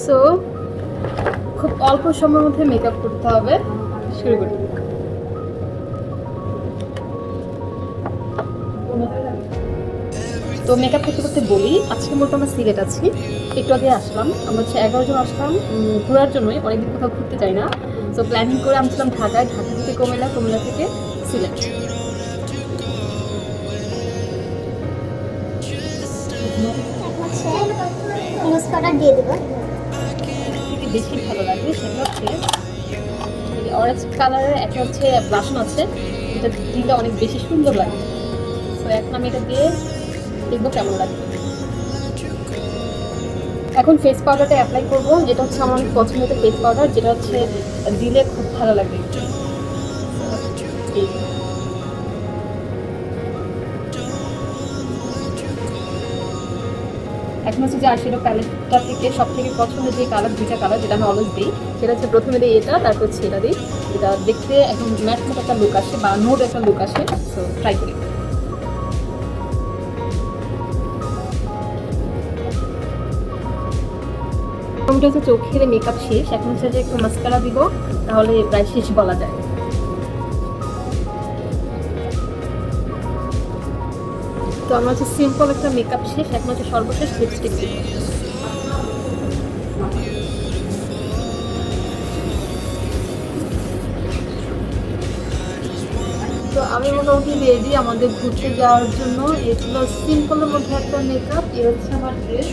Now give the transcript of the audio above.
So খুব অল্প সময়ের মধ্যে মেকআপ করতে হবে। শুরু করি। তো মেকআপ করতে করতে বলি, আজকে মূলত আমরা সিলেট আছি, একটু আগে আসলাম। আমরা হচ্ছে 11 জন আসলাম ঘোরার জন্যই, অনেকদিন কোথাও ঘুরতে যাই না। তো প্ল্যানিং করে আমি ছিলাম ঢাকায়, ঢাকা থেকে কুমিল্লা, কুমিল্লা থেকে সিলেট। দিয়ে দেবো। থেকে বেশি ভালো লাগে সেটা হচ্ছে অরেঞ্জ কালারের একটা হচ্ছে ব্লাশন আছে, এটা দিলে অনেক বেশি সুন্দর লাগে। তো এখন আমি এটা দিয়ে দেখবো কেমন লাগে। এখন ফেস পাউডারটা অ্যাপ্লাই করবো, যেটা হচ্ছে আমার অনেক পছন্দের ফেস পাউডার, যেটা হচ্ছে দিলে খুব ভালো লাগে। এখন হচ্ছে যে আইশ্যাডো প্যালেটটা থেকে সব থেকে পছন্দের যে কালার, দুইটা কালার যেটা আমি অলওয়েজ দিই, সেটা হচ্ছে প্রথমে দিই এটা, তারপর হচ্ছে এটা দিই। এটা দেখতে এখন ম্যাট মতো একটা লুক আসে বা নোট একটা লুক আসে। সো ট্রাই করি। এটা হচ্ছে চোখের মেকআপ শেষ, এখন হচ্ছে যে একটু মাস্কারা দিব, তাহলে প্রায় শেষ বলা যায়। তো আমার হচ্ছে সিম্পল একটা মেকআপ শেষ, এখন হচ্ছে সর্বশেষ লিপস্টিক দিব। তো আমি মোটামুটি রেডি আমাদের ঘুরতে যাওয়ার জন্য। এ ছিল সিম্পলের মধ্যে একটা মেকআপ। এ হচ্ছে আমার ড্রেস।